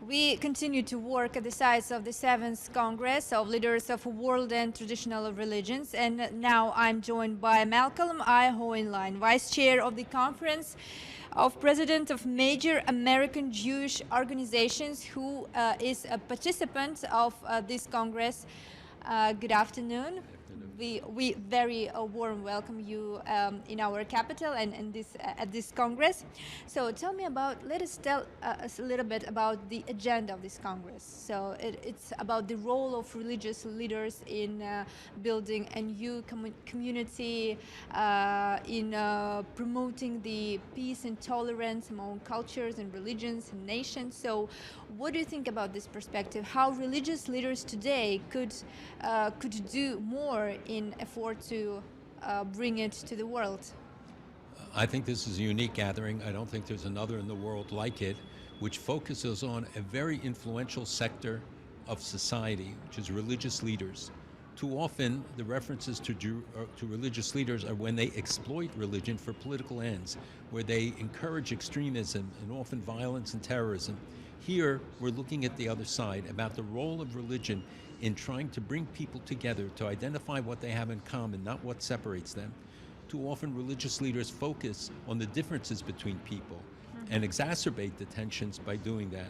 We continue to work at the sites of the 7th Congress of Leaders of World and Traditional Religions, and now I'm joined by Malcolm I. Hohenlein, Vice Chair of the Conference of President of major American Jewish organizations, who is a participant of this Congress. Good afternoon. We very warm welcome you in our capital and at this Congress. So tell me let us tell us a little bit about the agenda of this Congress. So it's about the role of religious leaders in building a new community, in promoting the peace and tolerance among cultures and religions and nations. So what do you think about this perspective? How religious leaders today could do more in effort to bring it to the world? I think this is a unique gathering. I don't think there's another in the world like it, which focuses on a very influential sector of society, which is religious leaders. Too often, the references to religious leaders are when they exploit religion for political ends, where they encourage extremism and often violence and terrorism. Here, we're looking at the other side, about the role of religion in trying to bring people together to identify what they have in common, not what separates them. Too often, religious leaders focus on the differences between people and exacerbate the tensions by doing that.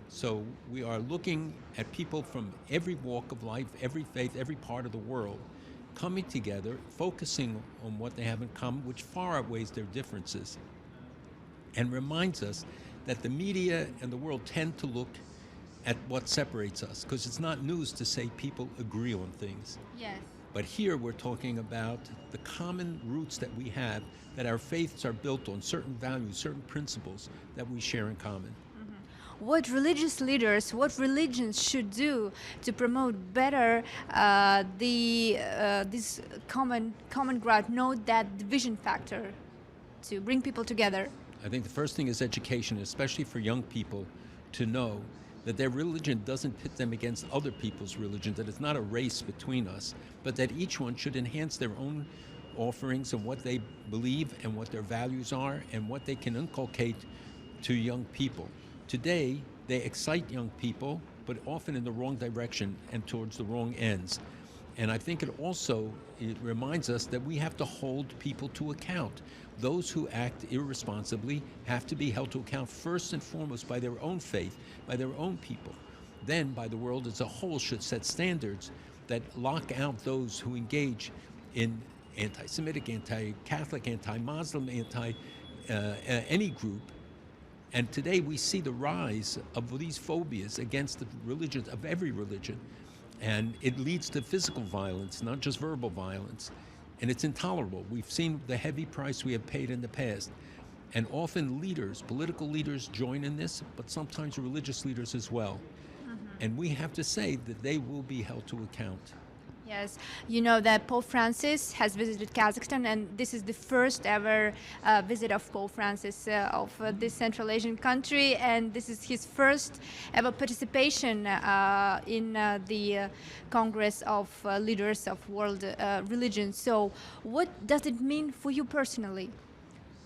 So we are looking at people from every walk of life, every faith, every part of the world, coming together, focusing on what they have in common, which far outweighs their differences, and reminds us that the media and the world tend to look at what separates us, because it's not news to say people agree on things. Yes. But here we're talking about the common roots that we have, that our faiths are built on certain values, certain principles that we share in common. What religious leaders, what religions should do to promote better this common ground, not that division factor, to bring people together? I think the first thing is education, especially for young people, to know that their religion doesn't pit them against other people's religion, that it's not a race between us, but that each one should enhance their own offerings and what they believe and what their values are and what they can inculcate to young people. Today, they excite young people, but often in the wrong direction and towards the wrong ends. And I think it reminds us that we have to hold people to account. Those who act irresponsibly have to be held to account first and foremost by their own faith, by their own people. Then by the world as a whole should set standards that lock out those who engage in anti-Semitic, anti-Catholic, anti-Muslim, any group. And today we see the rise of these phobias against the religions of every religion. And it leads to physical violence, not just verbal violence. And it's intolerable. We've seen the heavy price we have paid in the past. And often leaders, political leaders join in this, but sometimes religious leaders as well. And we have to say that they will be held to account. Yes, you know that Pope Francis has visited Kazakhstan, and this is the first ever visit of Pope Francis of this Central Asian country, and this is his first ever participation in the Congress of Leaders of World Religions. So what does it mean for you personally?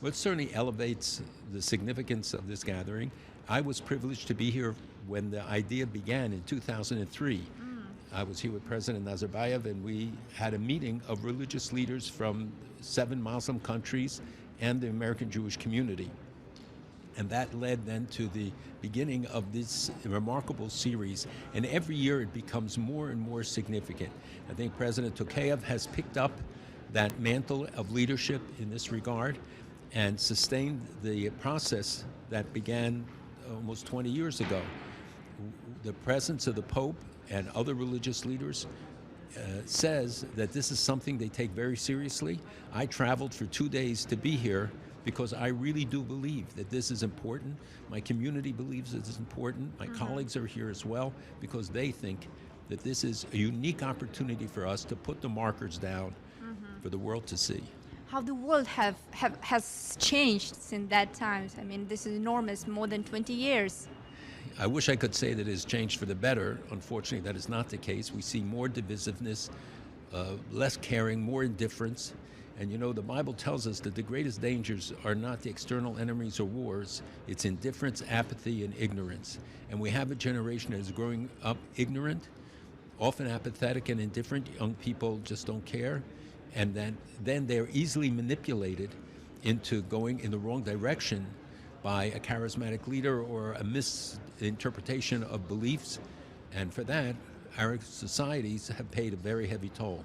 Well, it certainly elevates the significance of this gathering. I was privileged to be here when the idea began in 2003. I was here with President Nazarbayev, and we had a meeting of religious leaders from 7 Muslim countries and the American Jewish community. And that led then to the beginning of this remarkable series. And every year it becomes more and more significant. I think President Tokayev has picked up that mantle of leadership in this regard and sustained the process that began almost 20 years ago. The presence of the Pope and other religious leaders says that this is something they take very seriously. I traveled for 2 days to be here because I really do believe that this is important. My community believes it is important. My colleagues are here as well because they think that this is a unique opportunity for us to put the markers down for the world to see. How the world has changed since that time. I mean, this is enormous, more than 20 years. I wish I could say that it has changed for the better. Unfortunately, that is not the case. We see more divisiveness, less caring, more indifference. And you know, the Bible tells us that the greatest dangers are not the external enemies or wars, it's indifference, apathy, and ignorance. And we have a generation that is growing up ignorant, often apathetic and indifferent. Young people just don't care. And then they're easily manipulated into going in the wrong direction by a charismatic leader or a misinterpretation of beliefs. And for that, our societies have paid a very heavy toll.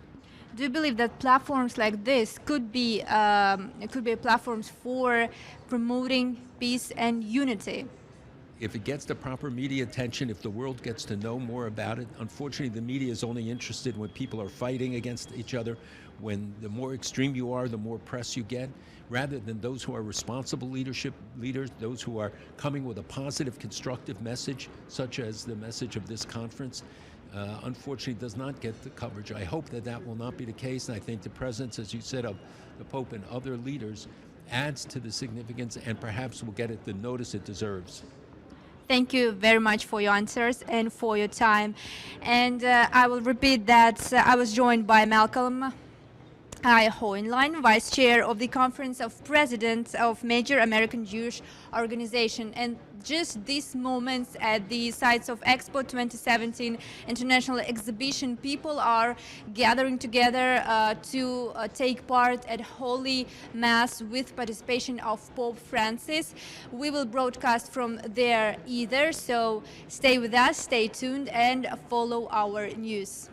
Do you believe that platforms like this could be platforms for promoting peace and unity? If it gets the proper media attention, if the world gets to know more about it, unfortunately the media is only interested when people are fighting against each other. When the more extreme you are, the more press you get, rather than those who are responsible leaders, those who are coming with a positive, constructive message, such as the message of this conference. Unfortunately does not get the coverage. I hope that will not be the case, and I think the presence, as you said, of the Pope and other leaders adds to the significance and perhaps will get it the notice it deserves. Thank you very much for your answers and for your time. And I will repeat that I was joined by Malcolm I. Hohenlein, Vice Chair of the Conference of Presidents of major American Jewish organization. And just these moments at the sites of Expo 2017 International Exhibition, people are gathering together to take part at Holy Mass with participation of Pope Francis. We will broadcast from there either, so stay with us, stay tuned, and follow our news.